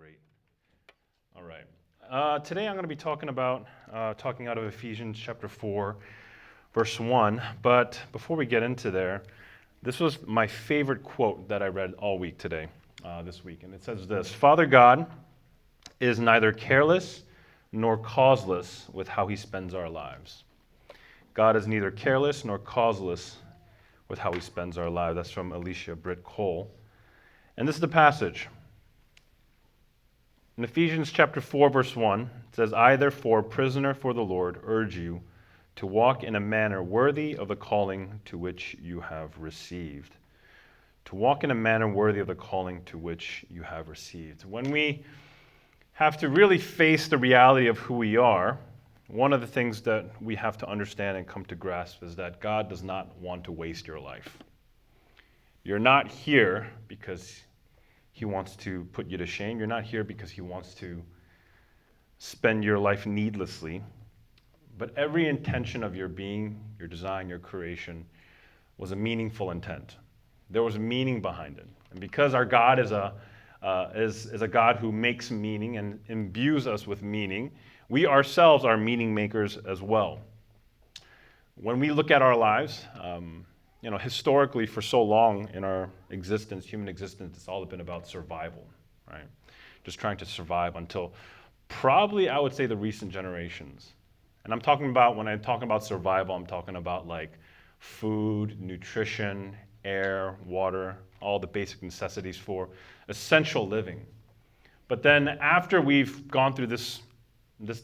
Great. All right. Today I'm going to be talking out of Ephesians chapter 4, verse 1. But before we get into there, this was my favorite quote that I read all week today, this week. And it says this: Father God is neither careless nor causeless with how he spends our lives. God is neither careless nor causeless with how he spends our lives. That's from Alicia Britt Cole. And this is the passage. In Ephesians chapter 4, verse 1, it says, I, therefore, prisoner for the Lord, urge you to walk in a manner worthy of the calling to which you have received. To walk in a manner worthy of the calling to which you have received. When we have to really face the reality of who we are, one of the things that we have to understand and come to grasp is that God does not want to waste your life. You're not here because he wants to put you to shame. You're not here because he wants to spend your life needlessly. But every intention of your being, your design, your creation was a meaningful intent. There was meaning behind it. And because our God is a God who makes meaning and imbues us with meaning, we ourselves are meaning makers as well. When we look at our lives, historically for so long in our existence, human existence, it's all been about survival, right? Just trying to survive until probably, I would say, the recent generations. And when I'm talking about survival, I'm talking about like food, nutrition, air, water, all the basic necessities for essential living. But then after we've gone through this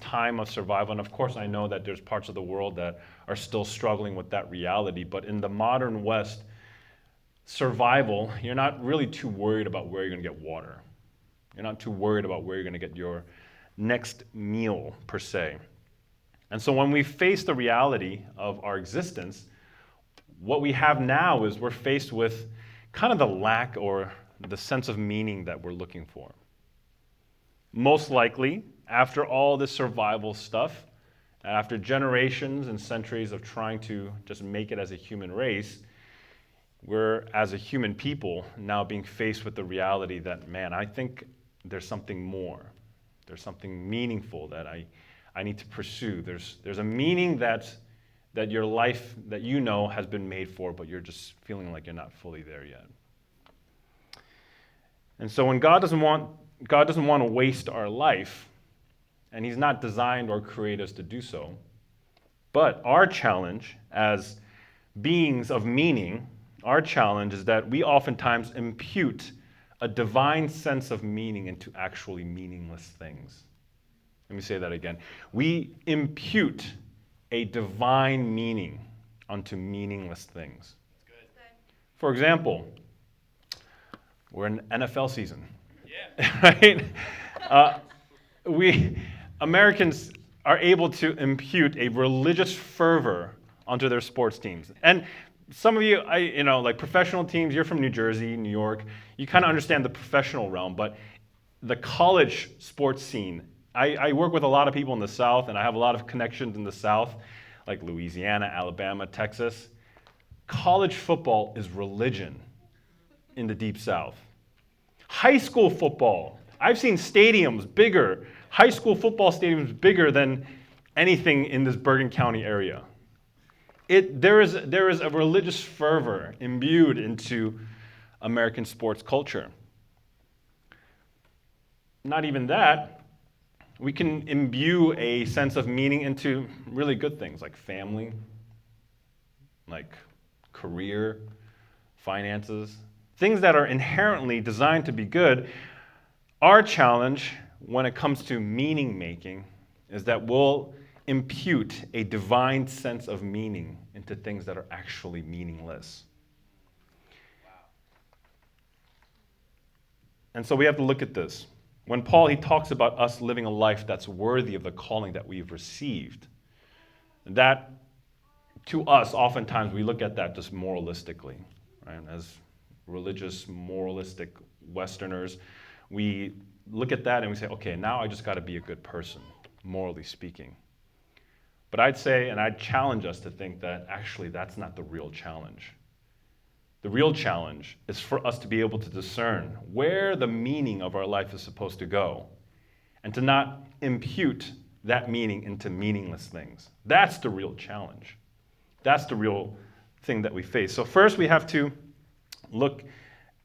time of survival, and of course I know that there's parts of the world that are still struggling with that reality, but in the modern West, survival, you're not really too worried about where you're going to get water. You're not too worried about where you're going to get your next meal, per se. And so when we face the reality of our existence, what we have now is we're faced with kind of the lack or the sense of meaning that we're looking for. Most likely, after all this survival stuff, after generations and centuries of trying to just make it as a human race, we're, as a human people, now being faced with the reality that, man, I think there's something more. There's something meaningful that I need to pursue. There's a meaning that your life, that you know, has been made for, but you're just feeling like you're not fully there yet. And so when God doesn't want to waste our life, and he's not designed or created us to do so. But our challenge as beings of meaning, our challenge is that we oftentimes impute a divine sense of meaning into actually meaningless things. Let me say that again. We impute a divine meaning onto meaningless things. That's good. For example, we're in NFL season. Yeah. Right? Americans are able to impute a religious fervor onto their sports teams. And some of you, like professional teams, you're from New Jersey, New York, you kind of understand the professional realm, but the college sports scene, I work with a lot of people in the South, and I have a lot of connections in the South, like Louisiana, Alabama, Texas. College football is religion in the Deep South. High school football, I've seen stadiums bigger, high school football stadiums bigger than anything in this Bergen County area. There is a religious fervor imbued into American sports culture. Not even that, we can imbue a sense of meaning into really good things like family, like career, finances, things that are inherently designed to be good. Our challenge when it comes to meaning making is that we'll impute a divine sense of meaning into things that are actually meaningless. Wow. And so we have to look at this. When Paul, he talks about us living a life that's worthy of the calling that we've received, that to us, oftentimes we look at that just moralistically, right? As religious, moralistic Westerners, we look at that and we say, okay, now I just got to be a good person, morally speaking. But I'd say, and I'd challenge us to think that actually that's not the real challenge. The real challenge is for us to be able to discern where the meaning of our life is supposed to go and to not impute that meaning into meaningless things. That's the real challenge. That's the real thing that we face. So first we have to look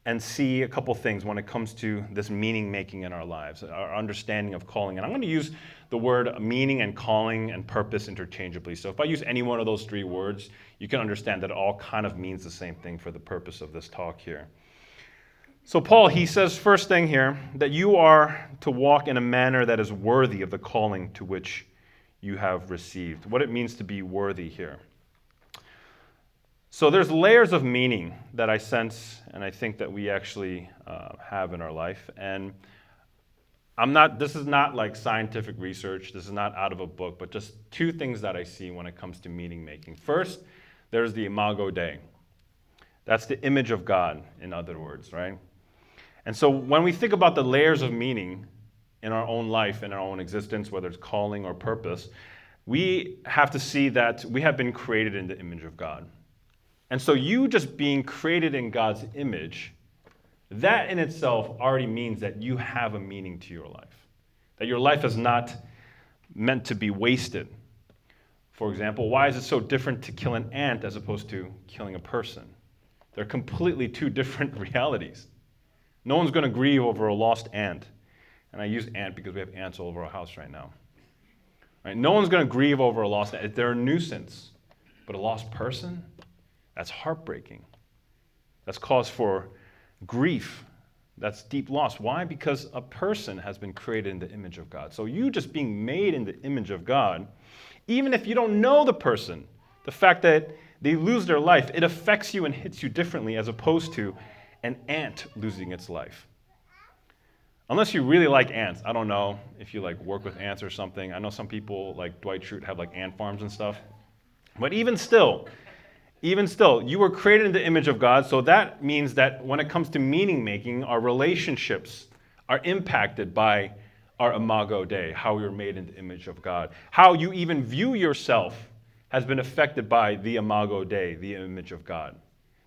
and see a couple things when it comes to this meaning making in our lives, our understanding of calling. And I'm going to use the word meaning and calling and purpose interchangeably. So if I use any one of those three words, you can understand that it all kind of means the same thing for the purpose of this talk here. So Paul, he says first thing here, that you are to walk in a manner that is worthy of the calling to which you have received. What it means to be worthy here. So there's layers of meaning that I sense and I think that we actually have in our life. And this is not like scientific research, this is not out of a book, but just two things that I see when it comes to meaning making. First, there's the Imago Dei. That's the image of God, in other words, right? And so when we think about the layers of meaning in our own life, in our own existence, whether it's calling or purpose, we have to see that we have been created in the image of God. And so you just being created in God's image, that in itself already means that you have a meaning to your life. That your life is not meant to be wasted. For example, why is it so different to kill an ant as opposed to killing a person? They're completely two different realities. No one's going to grieve over a lost ant. And I use ant because we have ants all over our house right now. Right? No one's going to grieve over a lost ant. They're a nuisance. But a lost person? That's heartbreaking. That's cause for grief. That's deep loss. Why? Because a person has been created in the image of God. So you just being made in the image of God, even if you don't know the person, the fact that they lose their life, it affects you and hits you differently as opposed to an ant losing its life. Unless you really like ants. I don't know if you like work with ants or something. I know some people like Dwight Schrute have like ant farms and stuff. But even still, you were created in the image of God, so that means that when it comes to meaning making, our relationships are impacted by our Imago Dei, how we were made in the image of God. How you even view yourself has been affected by the Imago Dei, the image of God.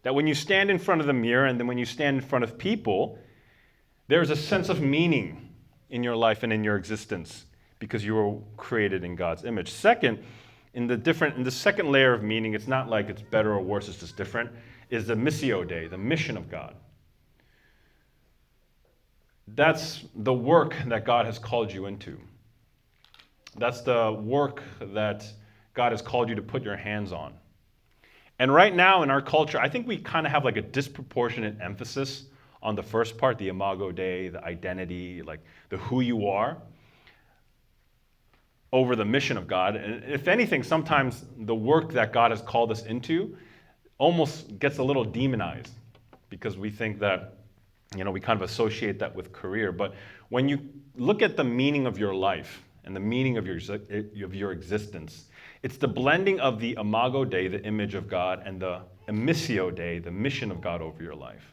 That when you stand in front of the mirror and then when you stand in front of people, there's a sense of meaning in your life and in your existence because you were created in God's image. Second, in the second layer of meaning, it's not like it's better or worse, it's just different, is the Missio Dei, the mission of God. That's the work that God has called you into. That's the work that God has called you to put your hands on. And right now in our culture, I think we kind of have like a disproportionate emphasis on the first part, the Imago Dei, the identity, like the who you are, over the mission of God. And if anything, sometimes the work that God has called us into almost gets a little demonized because we think that, we kind of associate that with career. But when you look at the meaning of your life and the meaning of your existence, it's the blending of the Imago Dei, the image of God, and the Missio Dei, the mission of God over your life.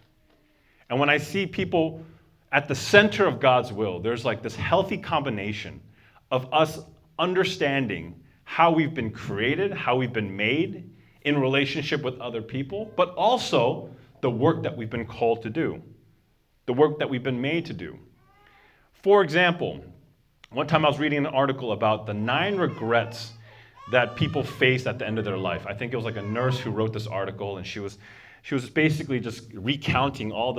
And when I see people at the center of God's will, there's like this healthy combination of us understanding how we've been created, how we've been made in relationship with other people, but also the work that we've been called to do, the work that we've been made to do. For example, one time I was reading an article about the 9 regrets that people face at the end of their life. I think it was like a nurse who wrote this article, and she was basically just recounting all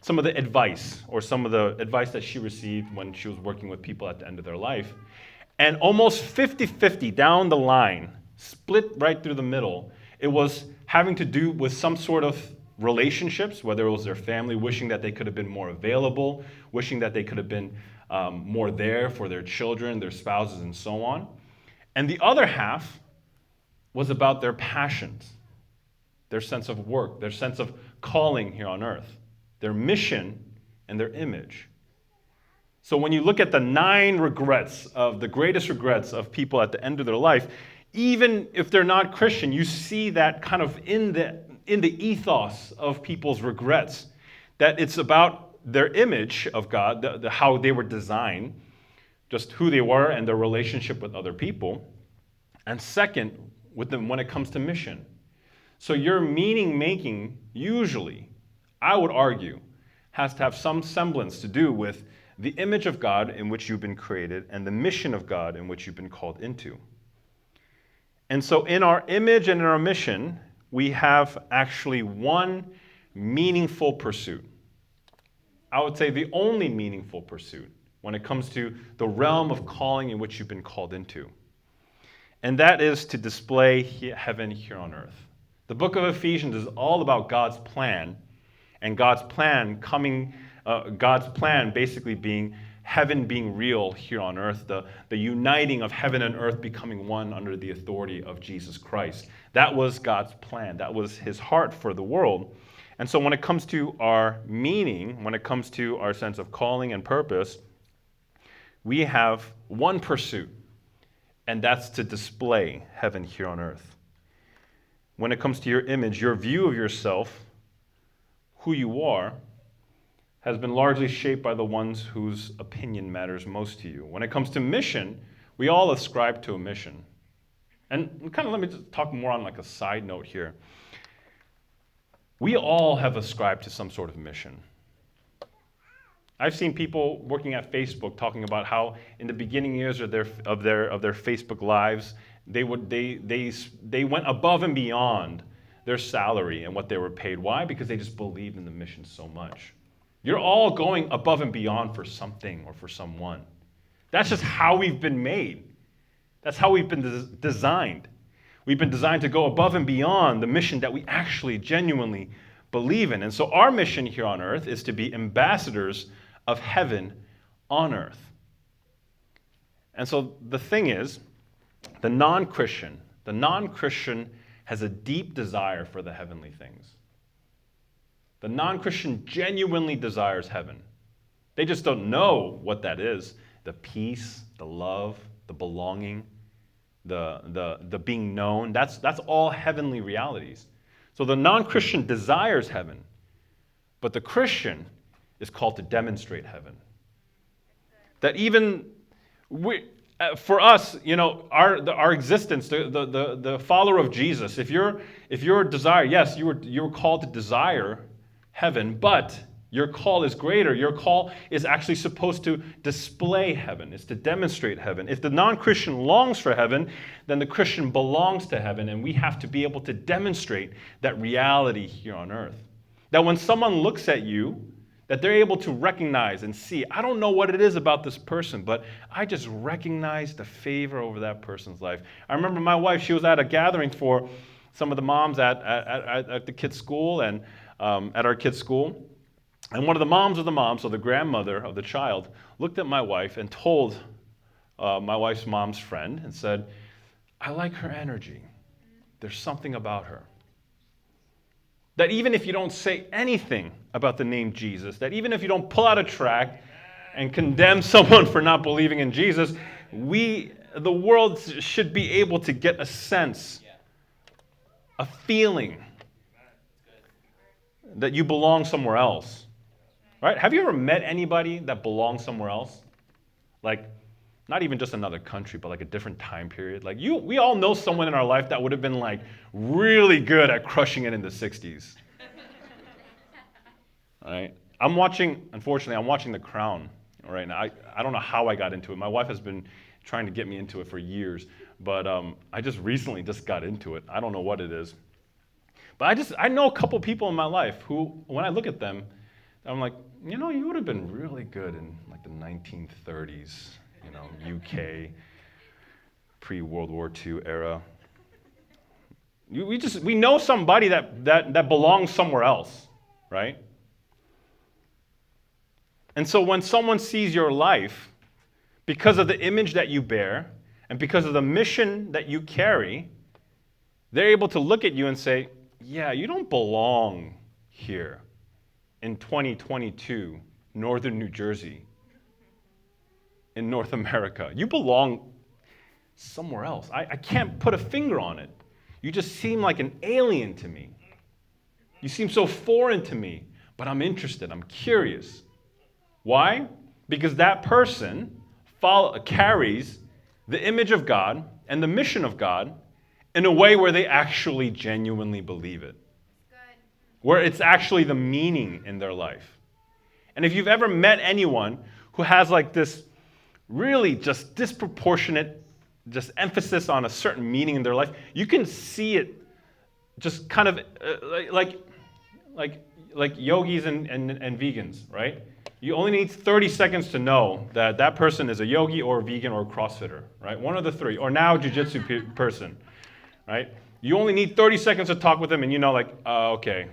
some of the advice or some of the advice that she received when she was working with people at the end of their life. And almost 50-50 down the line, split right through the middle, it was having to do with some sort of relationships, whether it was their family wishing that they could have been more available, wishing that they could have been more there for their children, their spouses, and so on. And the other half was about their passions, their sense of work, their sense of calling here on earth, their mission and their image. So when you look at the 9 regrets of the greatest regrets of people at the end of their life, even if they're not Christian, you see that kind of in the ethos of people's regrets, that it's about their image of God, how they were designed, just who they were and their relationship with other people. And second, when it comes to mission. So your meaning making, usually, I would argue, has to have some semblance to do with the image of God in which you've been created and the mission of God in which you've been called into. And so in our image and in our mission, we have actually one meaningful pursuit. I would say the only meaningful pursuit when it comes to the realm of calling in which you've been called into. And that is to display heaven here on earth. The book of Ephesians is all about God's plan, and God's plan basically being heaven being real here on earth, the uniting of heaven and earth becoming one under the authority of Jesus Christ. That was God's plan. That was his heart for the world. And so when it comes to our meaning, when it comes to our sense of calling and purpose, we have one pursuit, and that's to display heaven here on earth. When it comes to your image, your view of yourself, who you are, has been largely shaped by the ones whose opinion matters most to you. When it comes to mission, we all ascribe to a mission. And kind of let me just talk more on like a side note here. We all have ascribed to some sort of mission. I've seen people working at Facebook talking about how in the beginning years of their Facebook lives, they went above and beyond their salary and what they were paid. Why? Because they just believed in the mission so much. You're all going above and beyond for something or for someone. That's just how we've been made. That's how we've been designed. We've been designed to go above and beyond the mission that we actually genuinely believe in. And so our mission here on earth is to be ambassadors of heaven on earth. And so the thing is, the non-Christian has a deep desire for the heavenly things. The non-Christian genuinely desires heaven. They just don't know what that is. The peace, the love, the belonging, the being known, that's all heavenly realities. So the non-Christian desires heaven, but the Christian is called to demonstrate heaven. That even for us, our existence, the follower of Jesus, if your desire, yes, you were called to desire heaven, but your call is greater. Your call is actually supposed to display heaven. It's to demonstrate heaven. If the non-Christian longs for heaven, then the Christian belongs to heaven, and we have to be able to demonstrate that reality here on earth. That when someone looks at you, that they're able to recognize and see, I don't know what it is about this person, but I just recognize the favor over that person's life. I remember my wife, she was at a gathering for some of the moms at the kids' school and at our kids' school. And one of the moms, so the grandmother of the child, looked at my wife and told my wife's mom's friend and said, I like her energy. There's something about her. That even if you don't say anything about the name Jesus, that even if you don't pull out a tract and condemn someone for not believing in Jesus, the world should be able to get a sense, a feeling that you belong somewhere else. Right? Have you ever met anybody that belongs somewhere else? Like, not even just another country, but like a different time period. Like we all know someone in our life that would have been like really good at crushing it in the 60s. Right? Unfortunately, I'm watching The Crown right now. I don't know how I got into it. My wife has been trying to get me into it for years, but I just recently got into it. I don't know what it is. But I know a couple people in my life who, when I look at them, I'm like, you would have been really good in like the 1930s, UK, pre-World War II era. We know somebody that belongs somewhere else, right? And so when someone sees your life, because of the image that you bear, and because of the mission that you carry, they're able to look at you and say, yeah, you don't belong here in 2022, northern New Jersey, in North America. You belong somewhere else. I can't put a finger on it. You just seem like an alien to me. You seem so foreign to me, but I'm interested. I'm curious. Why? Because that person carries the image of God and the mission of God, in a way where they actually genuinely believe it, where it's actually the meaning in their life. And if you've ever met anyone who has like this really just disproportionate just emphasis on a certain meaning in their life, you can see it just kind of like yogis and vegans, right? You only need 30 seconds to know that that person is a yogi or a vegan or a CrossFitter, right? One of the three, or now a jiu-jitsu person, right? You only need 30 seconds to talk with them and you know like, okay,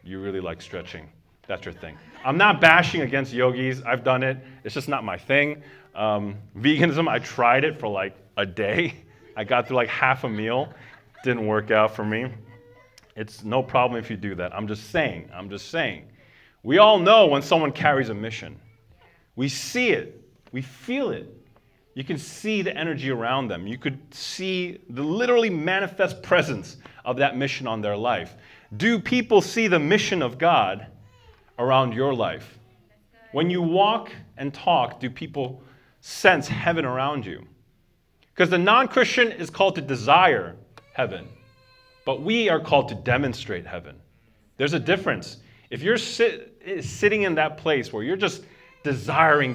you really like stretching. That's your thing. I'm not bashing against yogis. I've done it. It's just not my thing. Veganism, I tried it for like a day. I got through like half a meal. Didn't work out for me. It's no problem if you do that. I'm just saying. We all know when someone carries a mission. We see it. We feel it. You can see the energy around them. You could see the literally manifest presence of that mission on their life. Do people see the mission of God around your life? When you walk and talk, do people sense heaven around you? Because the non-Christian is called to desire heaven, but we are called to demonstrate heaven. There's a difference. If you're sitting in that place where you're just desiring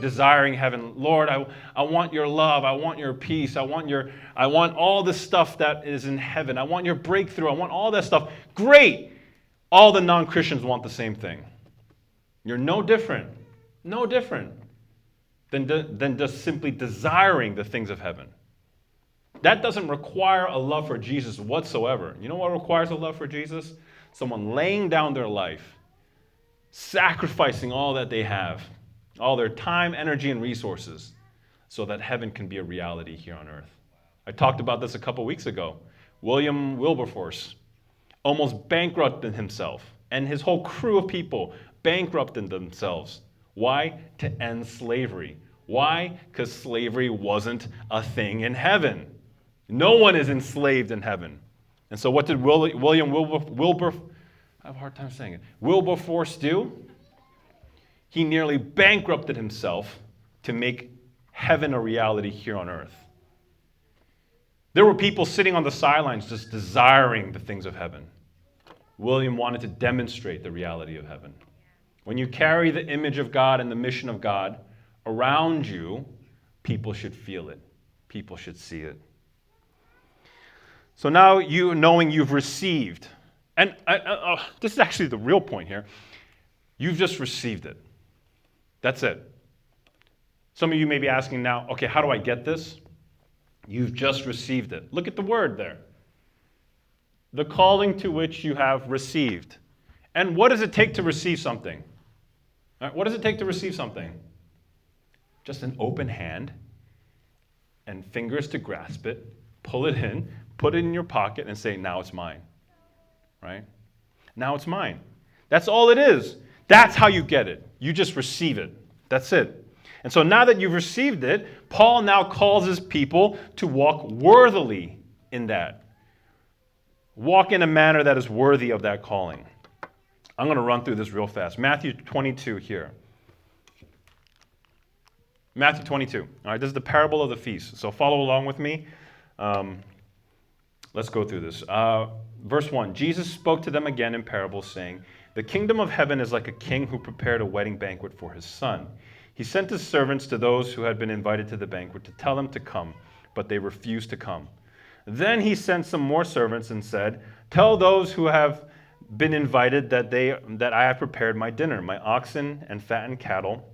heaven, Lord, I want your love, I want your peace, I want all the stuff that is in heaven, I want your breakthrough, I want all that stuff. Great! All the non-Christians want the same thing. You're no different than just simply desiring the things of heaven. That doesn't require a love for Jesus whatsoever. You know what requires a love for Jesus? Someone laying down their life, sacrificing all that they have, all their time, energy, and resources, so that heaven can be a reality here on earth. I talked about this a couple weeks ago. William Wilberforce almost bankrupted himself, and his whole crew of people bankrupted themselves. Why? To end slavery. Why? Because slavery wasn't a thing in heaven. No one is enslaved in heaven. And so what did William Wilberforce, I have a hard time saying it, Wilberforce do? He nearly bankrupted himself to make heaven a reality here on earth. There were people sitting on the sidelines just desiring the things of heaven. William wanted to demonstrate the reality of heaven. When you carry the image of God and the mission of God around you, people should feel it. People should see it. So now you knowing you've received, and this is actually the real point here, you've just received it. That's it. Some of you may be asking now, okay, how do I get this? You've just received it. Look at the word there. The calling to which you have received. And what does it take to receive something? What does it take to receive something? Just an open hand and fingers to grasp it, pull it in, put it in your pocket, and say, now it's mine. Right? Now it's mine. That's all it is. That's how you get it. You just receive it. That's it. And so now that you've received it, Paul now calls his people to walk worthily in that. Walk in a manner that is worthy of that calling. I'm going to run through this real fast. Matthew 22 here. Matthew 22. All right, this is the parable of the feast. So follow along with me. Let's go through this. Verse 1. Jesus spoke to them again in parables, saying, "The kingdom of heaven is like a king who prepared a wedding banquet for his son. He sent his servants to those who had been invited to the banquet to tell them to come, but they refused to come. Then he sent some more servants and said, 'Tell those who have been invited that I have prepared my dinner. My oxen and fattened cattle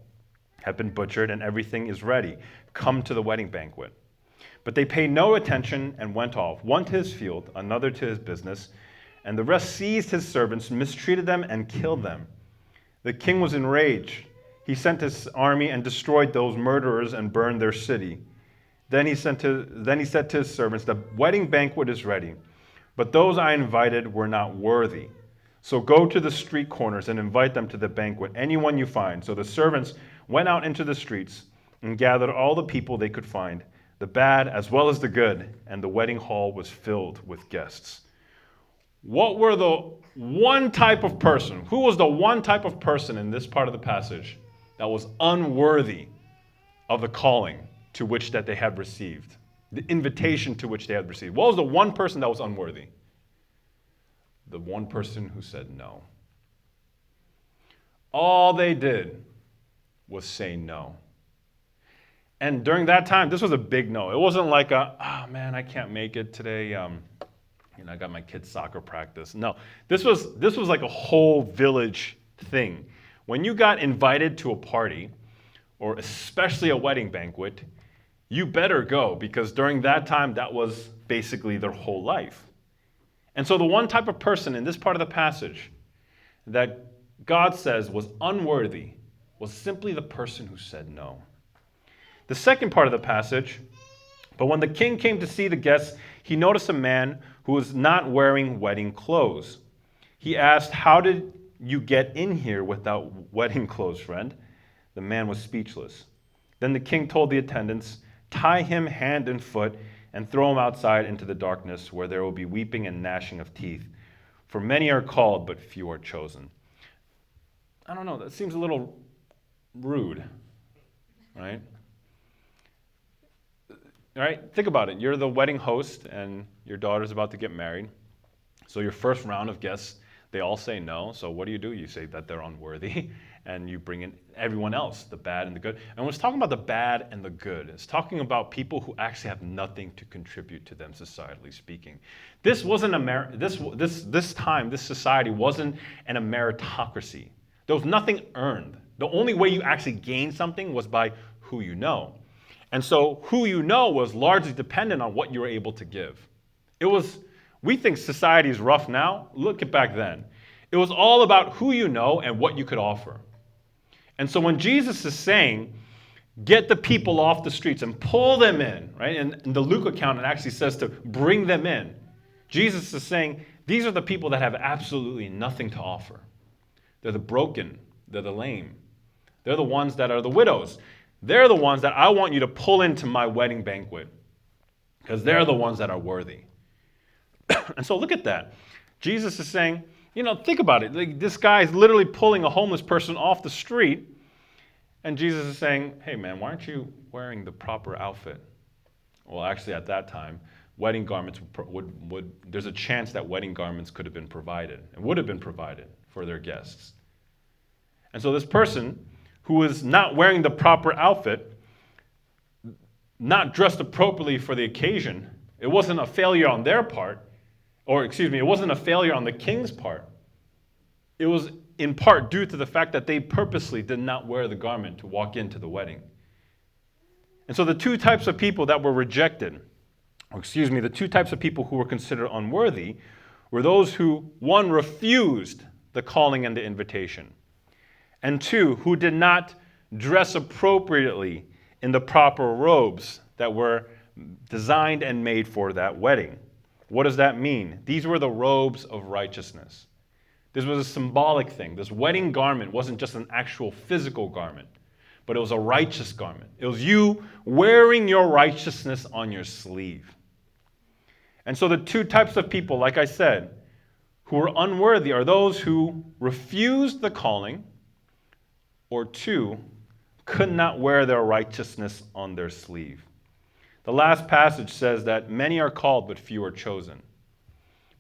have been butchered, and everything is ready. Come to the wedding banquet.' But they paid no attention and went off, one to his field, another to his business, and the rest seized his servants, mistreated them, and killed them. The king was enraged. He sent his army and destroyed those murderers and burned their city. Then he said to his servants, 'The wedding banquet is ready, but those I invited were not worthy. So go to the street corners and invite them to the banquet, anyone you find.' So the servants went out into the streets and gathered all the people they could find, the bad as well as the good, and the wedding hall was filled with guests." What were the one type of person? Who was the one type of person in this part of the passage that was unworthy of the calling to which that they had received? the invitation to which they had received. What was the one person that was unworthy? The one person who said no. All they did was say no. And during that time, this was a big no. It wasn't like oh man, I can't make it today. I got my kid's soccer practice. No, this was like a whole village thing. When you got invited to a party, or especially a wedding banquet, you better go, because during that time, that was basically their whole life. And so the one type of person in this part of the passage that God says was unworthy was simply the person who said no. The second part of the passage, but when the king came to see the guests, he noticed a man who was not wearing wedding clothes. He asked, "How did you get in here without wedding clothes, friend?" The man was speechless. Then the king told the attendants, "Tie him hand and foot and throw him outside into the darkness, where there will be weeping and gnashing of teeth. For many are called, but few are chosen." I don't know, that seems a little rude, right? All right, think about it. You're the wedding host, and your daughter's about to get married. So your first round of guests, they all say no. So what do? You say that they're unworthy, and you bring in everyone else, the bad and the good. And when it's talking about the bad and the good, it's talking about people who actually have nothing to contribute to them, societally speaking. This wasn't this time, this society wasn't a meritocracy. There was nothing earned. The only way you actually gained something was by who you know. And so who you know was largely dependent on what you were able to give. We think society is rough now. Look at back then. It was all about who you know and what you could offer. And so when Jesus is saying, get the people off the streets and pull them in, right? And in the Luke account, it actually says to bring them in. Jesus is saying, these are the people that have absolutely nothing to offer. They're the broken. They're the lame. They're the ones that are the widows. They're the ones that I want you to pull into my wedding banquet, because they're the ones that are worthy. And so look at that. Jesus is saying, think about it. Like, this guy is literally pulling a homeless person off the street, and Jesus is saying, hey man, why aren't you wearing the proper outfit? Well, actually at that time, wedding garments there's a chance that wedding garments could have been provided and would have been provided for their guests. And so this person who was not wearing the proper outfit, not dressed appropriately for the occasion, it wasn't a failure on their part, it wasn't a failure on the king's part. It was in part due to the fact that they purposely did not wear the garment to walk into the wedding. And so the two types of people that were rejected, the two types of people who were considered unworthy, were those who, one, refused the calling and the invitation, and two, who did not dress appropriately in the proper robes that were designed and made for that wedding. What does that mean? These were the robes of righteousness. This was a symbolic thing. This wedding garment wasn't just an actual physical garment, but it was a righteous garment. It was you wearing your righteousness on your sleeve. And so the two types of people, like I said, who were unworthy are those who refused the calling, or two, could not wear their righteousness on their sleeve. The last passage says that many are called, but few are chosen.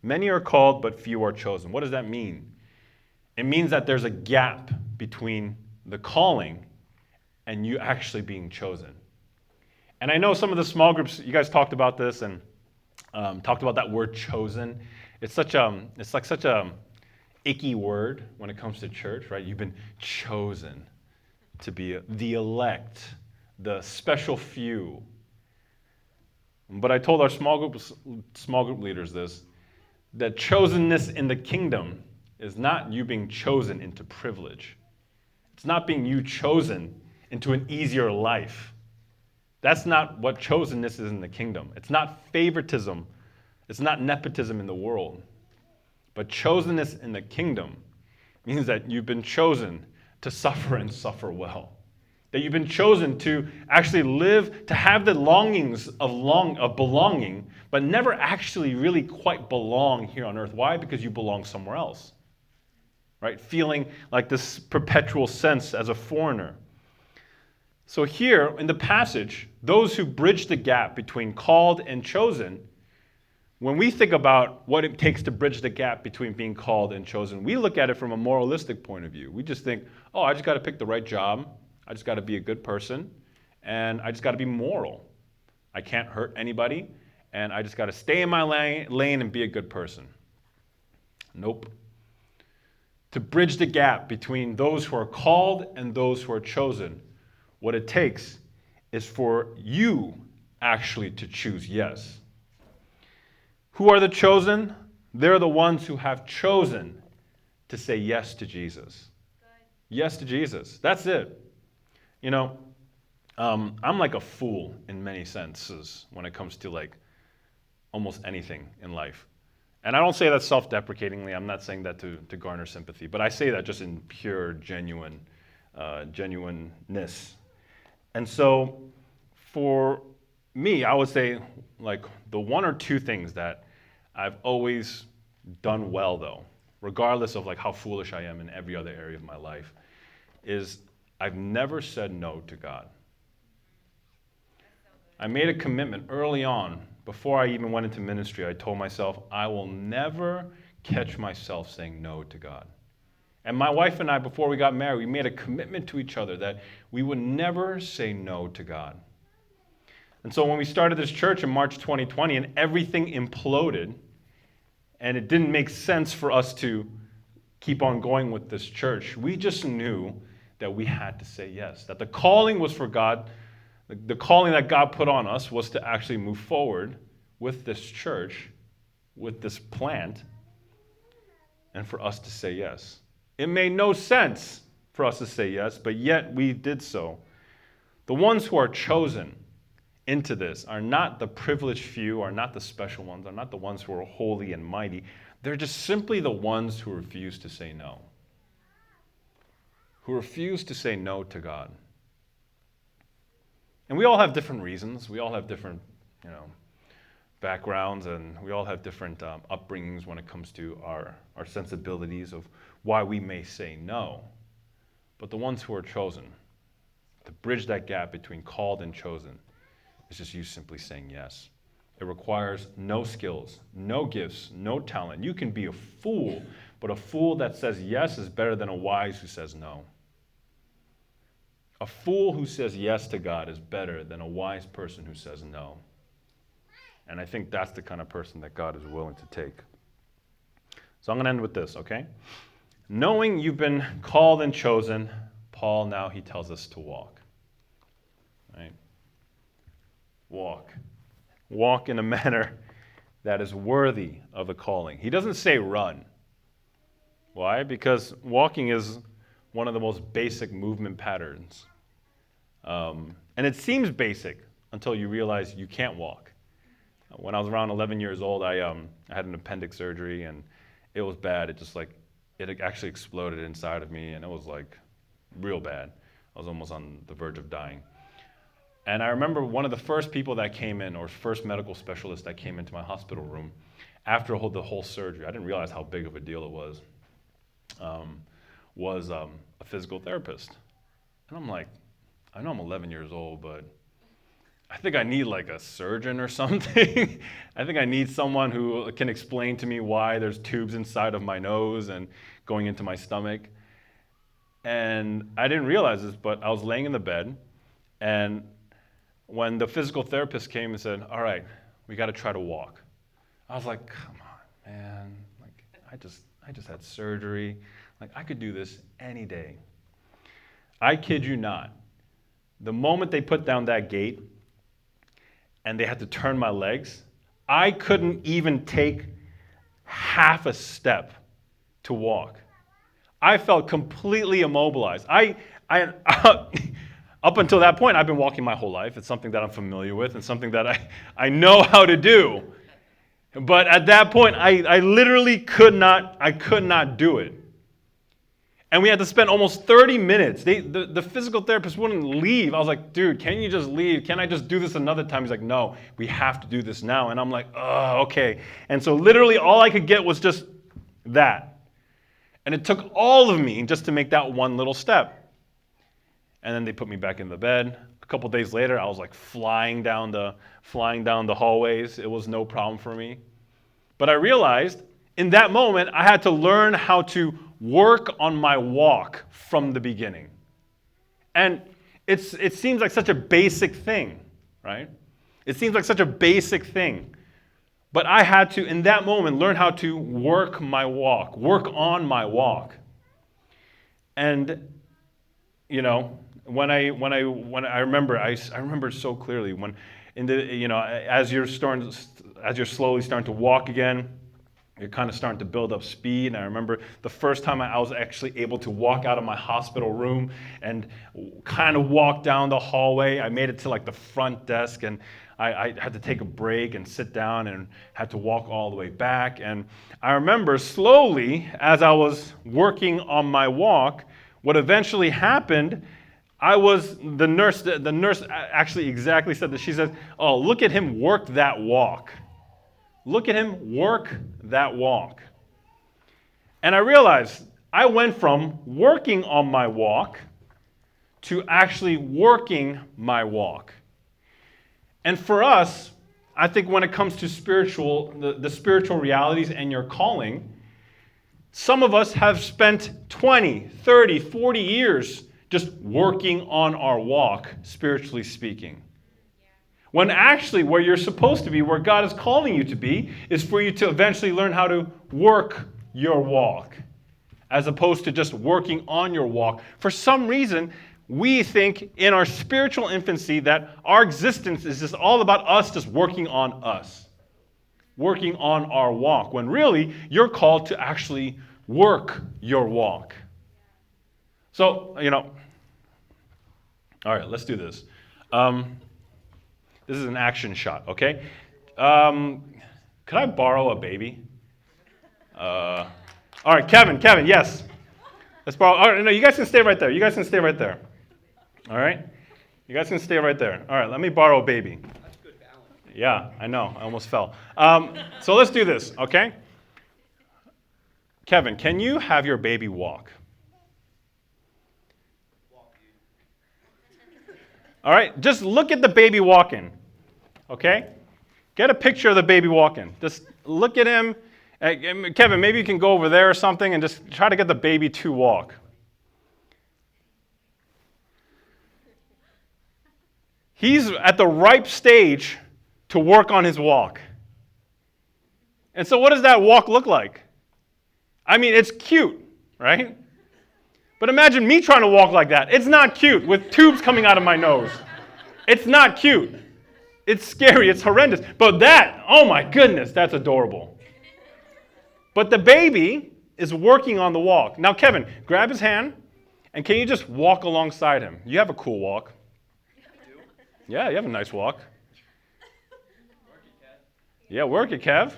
Many are called, but few are chosen. What does that mean? It means that there's a gap between the calling and you actually being chosen. And I know some of the small groups, you guys talked about this and talked about that word chosen. It's such a icky word when it comes to church, right? You've been chosen to be the elect, the special few. But I told our small group leaders this, that chosenness in the kingdom is not you being chosen into privilege. It's not being you chosen into an easier life. That's not what chosenness is in the kingdom. It's not favoritism. It's not nepotism in the world. But chosenness in the kingdom means that you've been chosen to suffer and suffer well. That you've been chosen to actually live, to have the longings of belonging, but never actually really quite belong here on earth. Why? Because you belong somewhere else. Right? Feeling like this perpetual sense as a foreigner. So here in the passage, those who bridge the gap between called and chosen, when we think about what it takes to bridge the gap between being called and chosen, we look at it from a moralistic point of view. We just think, oh, I just got to pick the right job. I just got to be a good person. And I just got to be moral. I can't hurt anybody. And I just got to stay in my lane and be a good person. Nope. To bridge the gap between those who are called and those who are chosen, what it takes is for you actually to choose yes. Who are the chosen? They're the ones who have chosen to say yes to Jesus. Yes to Jesus. That's it. You know, I'm like a fool in many senses when it comes to like almost anything in life. And I don't say that self-deprecatingly. I'm not saying that to garner sympathy, but I say that just in pure, genuineness. And so for me, I would say like the one or two things that I've always done well though, regardless of like how foolish I am in every other area of my life, is I've never said no to God. I made a commitment early on, before I even went into ministry. I told myself, I will never catch myself saying no to God. And my wife and I, before we got married, we made a commitment to each other that we would never say no to God. And so when we started this church in March 2020 and everything imploded, and it didn't make sense for us to keep on going with this church, we just knew that we had to say yes, that the calling was for God. The calling that God put on us was to actually move forward with this church, with this plant, and for us to say yes. It made no sense for us to say yes, but yet we did so. The ones who are chosen into this are not the privileged few, are not the special ones, are not the ones who are holy and mighty. They're just simply the ones who refuse to say no, who refuse to say no to God. And we all have different reasons. We all have different, backgrounds, and we all have different upbringings when it comes to our sensibilities of why we may say no. But the ones who are chosen, to bridge that gap between called and chosen, is just you simply saying yes. It requires no skills, no gifts, no talent. You can be a fool, but a fool that says yes is better than a wise who says no. A fool who says yes to God is better than a wise person who says no. And I think that's the kind of person that God is willing to take. So I'm going to end with this, okay? Knowing you've been called and chosen, Paul now he tells us to walk. Right? Walk. Walk in a manner that is worthy of the calling. He doesn't say run. Why? Because walking is one of the most basic movement patterns. And it seems basic until you realize you can't walk. When I was around 11 years old, I had an appendix surgery, and it was bad. It actually exploded inside of me, and it was like real bad. I was almost on the verge of dying. And I remember one of the first people that came in, or first medical specialist that came into my hospital room after the whole surgery, I didn't realize how big of a deal it was a physical therapist. And I'm like, I know I'm 11 years old, but I think I need like a surgeon or something. I think I need someone who can explain to me why there's tubes inside of my nose and going into my stomach. And I didn't realize this, but I was laying in the bed, and when the physical therapist came and said, all right, we got to try to walk. I was like, come on, man. Like, I just had surgery. Like, I could do this any day. I kid you not. The moment they put down that gate and they had to turn my legs, I couldn't even take half a step to walk. I felt completely immobilized. Up until that point, I've been walking my whole life. It's something that I'm familiar with and something that I know how to do. But at that point, I literally could not do it. And we had to spend almost 30 minutes. The physical therapist wouldn't leave. I was like, dude, can you just leave? Can I just do this another time? He's like, no, we have to do this now. And I'm like, oh, okay. And so literally all I could get was just that. And it took all of me just to make that one little step. And then they put me back in the bed. A couple days later, I was like flying down the hallways. It was no problem for me. But I realized in that moment, I had to learn how to work on my walk from the beginning. And it seems like such a basic thing, right? It seems like such a basic thing. But I had to, in that moment, learn how to work my walk, work on my walk. And, you know, when I remember, I remember so clearly when, as you're slowly starting to walk again, you're kind of starting to build up speed. And I remember the first time I was actually able to walk out of my hospital room and kind of walk down the hallway. I made it to like the front desk, and I had to take a break and sit down and had to walk all the way back. And I remember slowly, as I was working on my walk, what eventually happened, the nurse actually exactly said that. She said, "Oh, look at him work that walk. Look at him work that walk." And I realized I went from working on my walk to actually working my walk. And for us, I think when it comes to the spiritual realities and your calling, some of us have spent 20, 30, 40 years just working on our walk, spiritually speaking. When actually where you're supposed to be, where God is calling you to be, is for you to eventually learn how to work your walk, as opposed to just working on your walk. For some reason, we think in our spiritual infancy that our existence is just all about us just working on us, working on our walk, when really you're called to actually work your walk. So, all right, let's do this. This is an action shot, okay? Could I borrow a baby? All right, Kevin, yes. Let's borrow. All right, no, you guys can stay right there. All right? You guys can stay right there. All right, let me borrow a baby. That's good balance. Yeah, I know. I almost fell. So let's do this, okay? Kevin, can you have your baby walk? All right, just look at the baby walking, okay? Get a picture of the baby walking. Just look at him. Kevin, maybe you can go over there or something and just try to get the baby to walk. He's at the ripe stage to work on his walk. And so what does that walk look like? I mean, it's cute, right? But imagine me trying to walk like that. It's not cute, with tubes coming out of my nose. It's not cute. It's scary. It's horrendous. But that, oh my goodness, that's adorable. But the baby is working on the walk. Now, Kevin, grab his hand, and can you just walk alongside him? You have a cool walk. Yeah, you have a nice walk. Work it, Kev. Yeah, work it, Kev.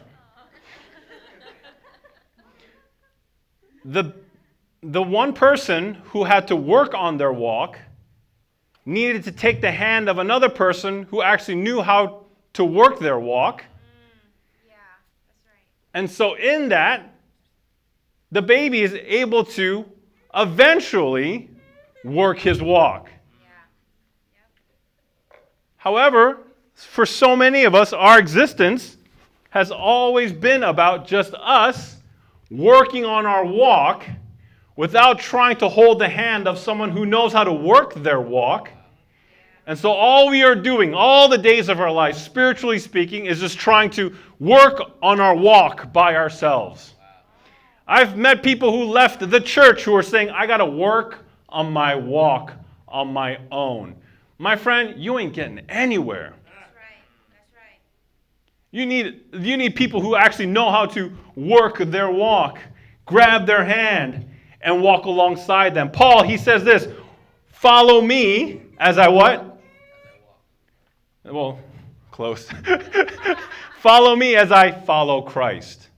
The one person who had to work on their walk needed to take the hand of another person who actually knew how to work their walk. Yeah, that's right. And so in that, the baby is able to eventually work his walk. Yeah. Yep. However, for so many of us, our existence has always been about just us working on our walk without trying to hold the hand of someone who knows how to work their walk. And so all we are doing, all the days of our life, spiritually speaking, is just trying to work on our walk by ourselves. I've met people who left the church who are saying, I got to work on my walk on my own. My friend, you ain't getting anywhere. That's right. That's right. You need people who actually know how to work their walk, grab their hand, and walk alongside them. Paul, he says this, follow me as I what? Well, close. Follow me as I follow Christ.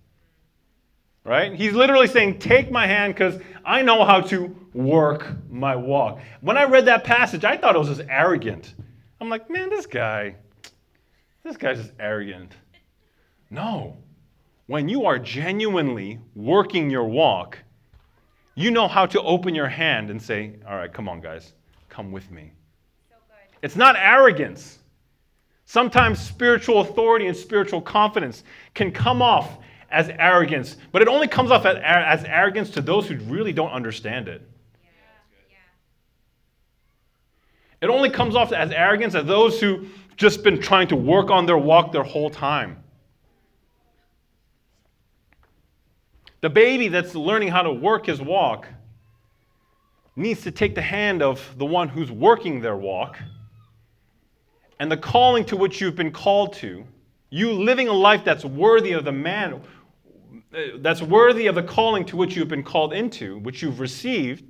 Right? He's literally saying, take my hand because I know how to work my walk. When I read that passage, I thought it was just arrogant. I'm like, man, this guy's just arrogant. No. When you are genuinely working your walk, you know how to open your hand and say, all right, come on, guys. come with me. So good. It's not arrogance. Sometimes spiritual authority and spiritual confidence can come off as arrogance, but it only comes off as arrogance to those who really don't understand it. Yeah. Yeah. It only comes off as arrogance as those who just been trying to work on their walk their whole time. The baby that's learning how to work his walk needs to take the hand of the one who's working their walk, and the calling to which you've been called to, you living a life that's worthy of the man, that's worthy of the calling to which you've been called into, which you've received,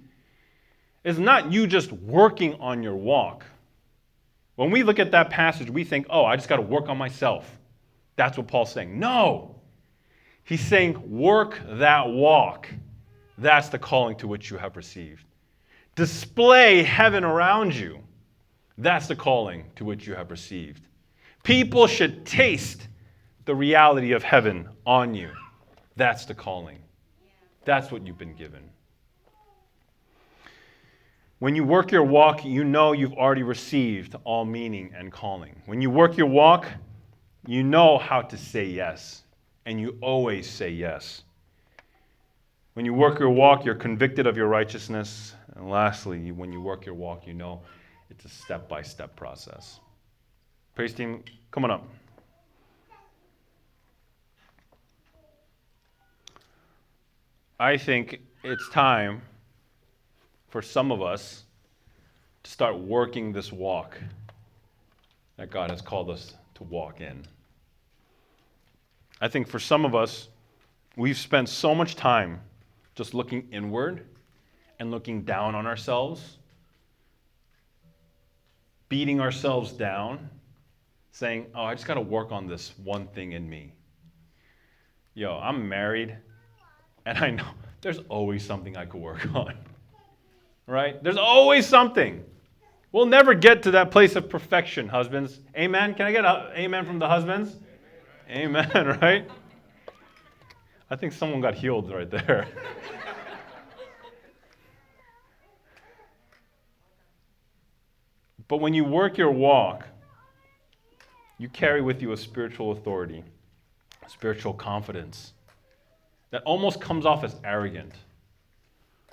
is not you just working on your walk. When we look at that passage, we think, oh, I just got to work on myself. That's what Paul's saying. No. He's saying, work that walk. That's the calling to which you have received. Display heaven around you. That's the calling to which you have received. People should taste the reality of heaven on you. That's the calling. That's what you've been given. When you work your walk, you know you've already received all meaning and calling. When you work your walk, you know how to say yes, and you always say yes. When you work your walk, you're convicted of your righteousness. And lastly, when you work your walk, you know it's a step-by-step process. Praise team, come on up. I think it's time for some of us to start working this walk that God has called us to walk in. I think for some of us, we've spent so much time just looking inward and looking down on ourselves, beating ourselves down, saying, oh, I just got to work on this one thing in me. Yo, I'm married, and I know there's always something I could work on. Right? There's always something. We'll never get to that place of perfection, husbands. Amen? Can I get an amen from the husbands? Amen, right? I think someone got healed right there. But when you work your walk, you carry with you a spiritual authority, a spiritual confidence that almost comes off as arrogant.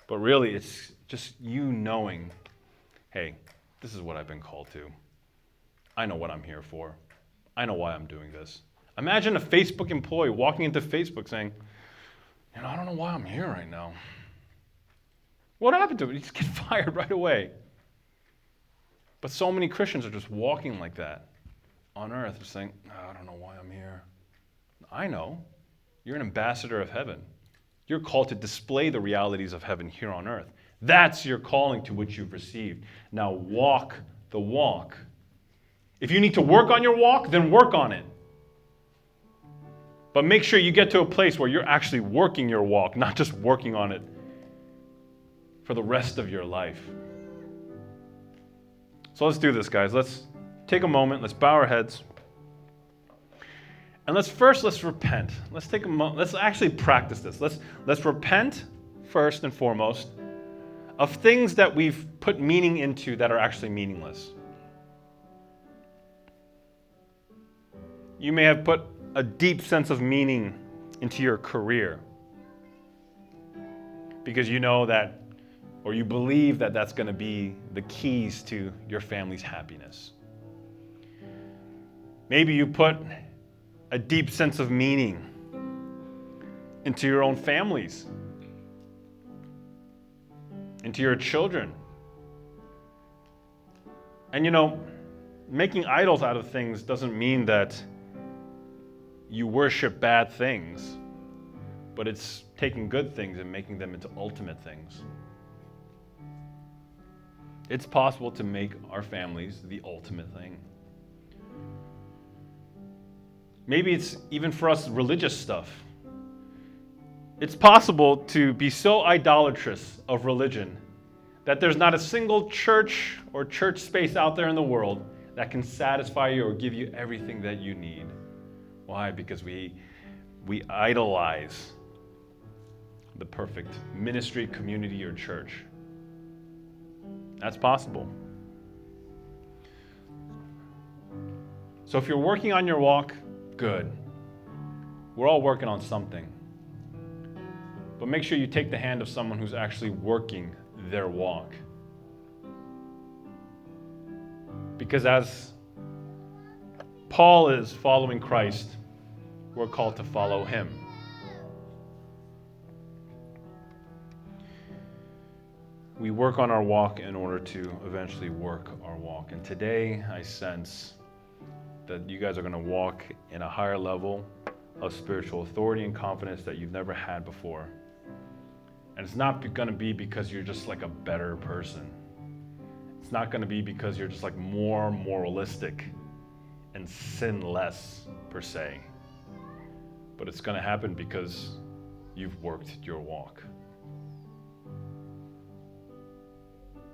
But really, it's just you knowing, hey, this is what I've been called to. I know what I'm here for. I know why I'm doing this. Imagine a Facebook employee walking into Facebook saying, I don't know why I'm here right now. What happened to him? He just get fired right away. But so many Christians are just walking like that on earth, just saying, I don't know why I'm here. I know. You're an ambassador of heaven. You're called to display the realities of heaven here on earth. That's your calling to which you've received. Now walk the walk. If you need to work on your walk, then work on it. But make sure you get to a place where you're actually working your walk, not just working on it for the rest of your life. So let's do this, guys. Let's take a moment. Let's bow our heads. And let's repent. Let's take a moment. Let's actually practice this. Let's repent first and foremost of things that we've put meaning into that are actually meaningless. You may have put a deep sense of meaning into your career because you know that, or you believe that that's going to be the keys to your family's happiness. Maybe you put a deep sense of meaning into your own families, into your children. And making idols out of things doesn't mean that you worship bad things, but it's taking good things and making them into ultimate things. It's possible to make our families the ultimate thing. Maybe it's even for us religious stuff. It's possible to be so idolatrous of religion that there's not a single church or church space out there in the world that can satisfy you or give you everything that you need. Why? Because we idolize the perfect ministry, community, or church. That's possible. So if you're working on your walk, good. We're all working on something. But make sure you take the hand of someone who's actually working their walk. Because as Paul is following Christ, we're called to follow him. We work on our walk in order to eventually work our walk. And today I sense that you guys are going to walk in a higher level of spiritual authority and confidence that you've never had before. And it's not going to be because you're just like a better person. It's not going to be because you're just like more moralistic and sin less per se. But it's going to happen because you've worked your walk.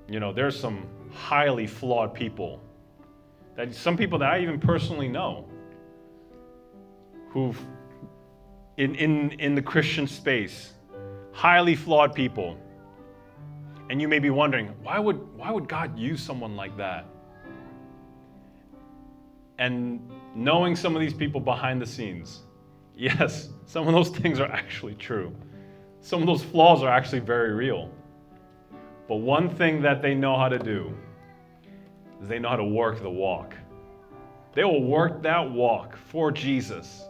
You know, there's some highly flawed people, that some people that I even personally know, who've in the Christian space, highly flawed people. And you may be wondering, why would God use someone like that? And knowing some of these people behind the scenes, yes, some of those things are actually true. Some of those flaws are actually very real. But one thing that they know how to do is they know how to work the walk. They will work that walk for Jesus.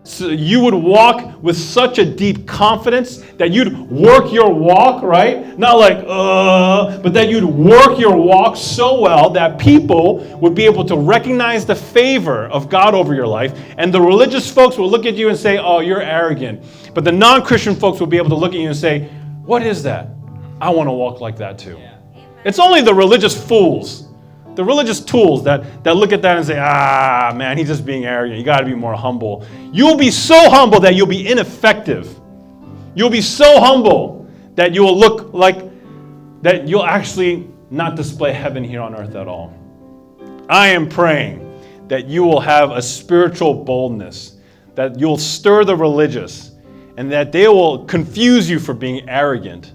So you would walk with such a deep confidence that you'd work your walk, right? Not like, but that you'd work your walk so well that people would be able to recognize the favor of God over your life. And the religious folks will look at you and say, oh, you're arrogant. But the non-Christian folks will be able to look at you and say, what is that? I want to walk like that too. Yeah. It's only the religious fools, the religious tools that look at that and say, man, he's just being arrogant. You got to be more humble. You'll be so humble that you'll be ineffective. You'll be so humble that you will look like that you'll actually not display heaven here on earth at all. I am praying that you will have a spiritual boldness, that you'll stir the religious, and that they will confuse you for being arrogant.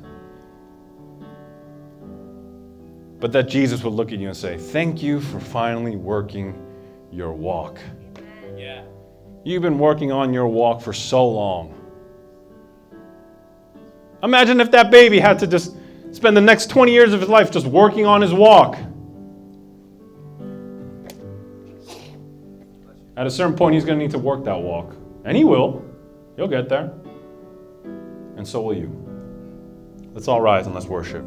But that Jesus would look at you and say, thank you for finally working your walk. Yeah. You've been working on your walk for so long. Imagine if that baby had to just spend the next 20 years of his life just working on his walk. At a certain point, he's going to need to work that walk. And he will. He'll get there. And so will you. Let's all rise and let's worship.